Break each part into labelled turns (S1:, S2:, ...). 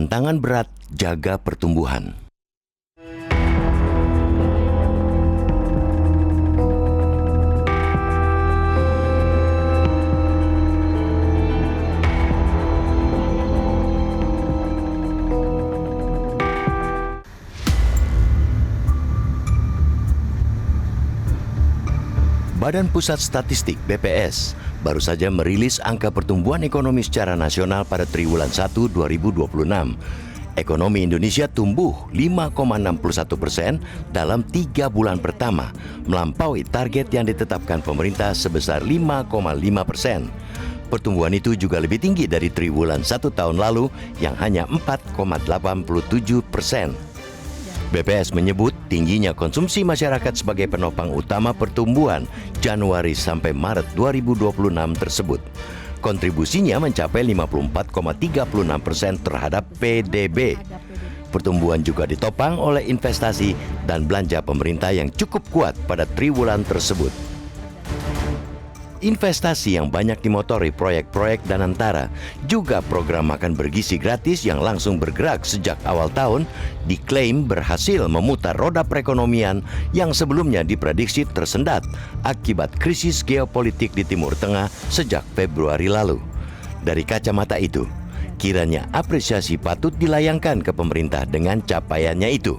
S1: Tantangan berat jaga pertumbuhan. Badan Pusat Statistik (BPS) baru saja merilis angka pertumbuhan ekonomi secara nasional pada triwulan 1 2026. Ekonomi Indonesia tumbuh 5,61% dalam 3 bulan pertama, melampaui target yang ditetapkan pemerintah sebesar 5,5%. Pertumbuhan itu juga lebih tinggi dari triwulan 1 tahun lalu yang hanya 4,87%. BPS menyebut tingginya konsumsi masyarakat sebagai penopang utama pertumbuhan Januari sampai Maret 2026 tersebut. Kontribusinya mencapai 54,36% terhadap PDB. Pertumbuhan juga ditopang oleh investasi dan belanja pemerintah yang cukup kuat pada triwulan tersebut. Investasi yang banyak dimotori proyek-proyek Danantara, juga program makan bergizi gratis yang langsung bergerak sejak awal tahun, diklaim berhasil memutar roda perekonomian yang sebelumnya diprediksi tersendat akibat krisis geopolitik di Timur Tengah sejak Februari lalu. Dari kacamata itu, kiranya apresiasi patut dilayangkan ke pemerintah dengan capaiannya itu.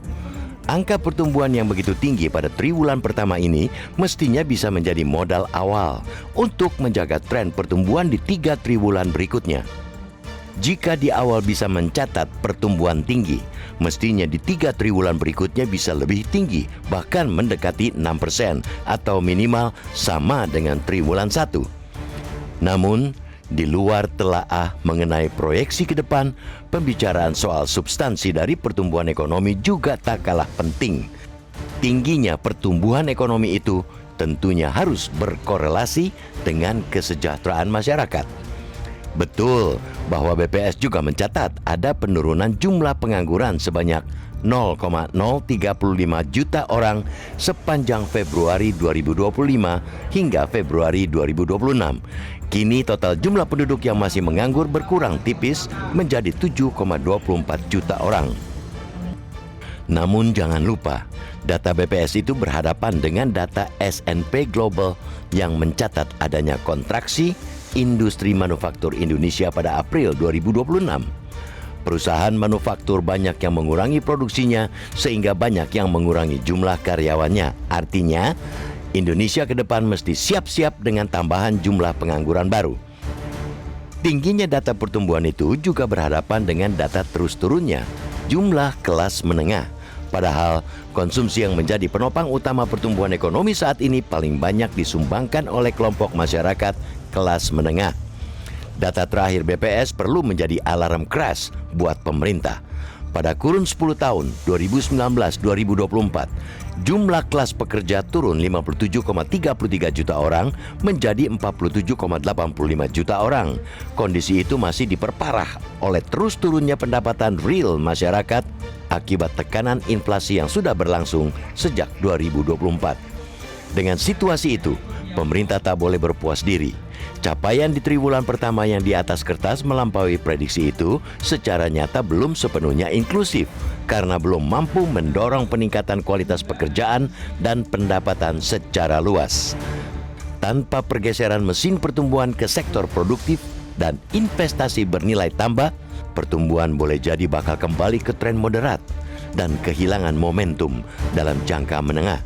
S1: Angka pertumbuhan yang begitu tinggi pada triwulan pertama ini mestinya bisa menjadi modal awal untuk menjaga tren pertumbuhan di 3 triwulan berikutnya. Jika di awal bisa mencatat pertumbuhan tinggi, mestinya di 3 triwulan berikutnya bisa lebih tinggi, bahkan mendekati 6% atau minimal sama dengan triwulan 1. Namun, di luar telaah mengenai proyeksi ke depan, pembicaraan soal substansi dari pertumbuhan ekonomi juga tak kalah penting. Tingginya pertumbuhan ekonomi itu tentunya harus berkorelasi dengan kesejahteraan masyarakat. Betul bahwa BPS juga mencatat ada penurunan jumlah pengangguran sebanyak 0,035 juta orang sepanjang Februari 2025 hingga Februari 2026. Kini total jumlah penduduk yang masih menganggur berkurang tipis menjadi 7,24 juta orang. Namun jangan lupa, data BPS itu berhadapan dengan data S&P Global yang mencatat adanya kontraksi industri manufaktur Indonesia pada April 2026. Perusahaan manufaktur banyak yang mengurangi produksinya sehingga banyak yang mengurangi jumlah karyawannya. Artinya, Indonesia ke depan mesti siap-siap dengan tambahan jumlah pengangguran baru. Tingginya data pertumbuhan itu juga berhadapan dengan data terus turunnya jumlah kelas menengah. Padahal konsumsi yang menjadi penopang utama pertumbuhan ekonomi saat ini paling banyak disumbangkan oleh kelompok masyarakat kelas menengah. Data terakhir BPS perlu menjadi alarm keras buat pemerintah. Pada kurun 10 tahun 2019-2024, jumlah kelas pekerja turun 57,33 juta orang menjadi 47,85 juta orang. Kondisi itu masih diperparah oleh terus turunnya pendapatan real masyarakat akibat tekanan inflasi yang sudah berlangsung sejak 2024. Dengan situasi itu, pemerintah tak boleh berpuas diri. Capaian di triwulan pertama yang di atas kertas melampaui prediksi itu secara nyata belum sepenuhnya inklusif karena belum mampu mendorong peningkatan kualitas pekerjaan dan pendapatan secara luas. Tanpa pergeseran mesin pertumbuhan ke sektor produktif dan investasi bernilai tambah, pertumbuhan boleh jadi bakal kembali ke tren moderat dan kehilangan momentum dalam jangka menengah.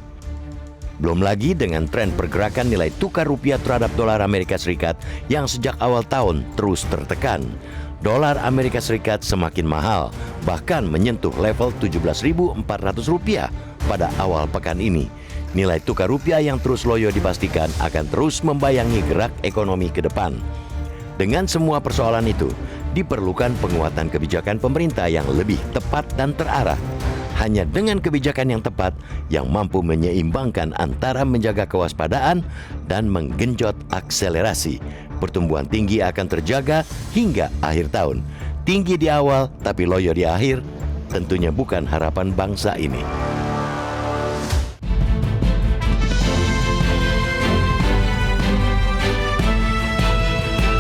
S1: Belum lagi dengan tren pergerakan nilai tukar rupiah terhadap dolar Amerika Serikat yang sejak awal tahun terus tertekan. Dolar Amerika Serikat semakin mahal, bahkan menyentuh level Rp17.400 pada awal pekan ini. Nilai tukar rupiah yang terus loyo dipastikan akan terus membayangi gerak ekonomi ke depan. Dengan semua persoalan itu, diperlukan penguatan kebijakan pemerintah yang lebih tepat dan terarah. Hanya dengan kebijakan yang tepat yang mampu menyeimbangkan antara menjaga kewaspadaan dan menggenjot akselerasi, pertumbuhan tinggi akan terjaga hingga akhir tahun. Tinggi di awal tapi loyo di akhir tentunya bukan harapan bangsa ini.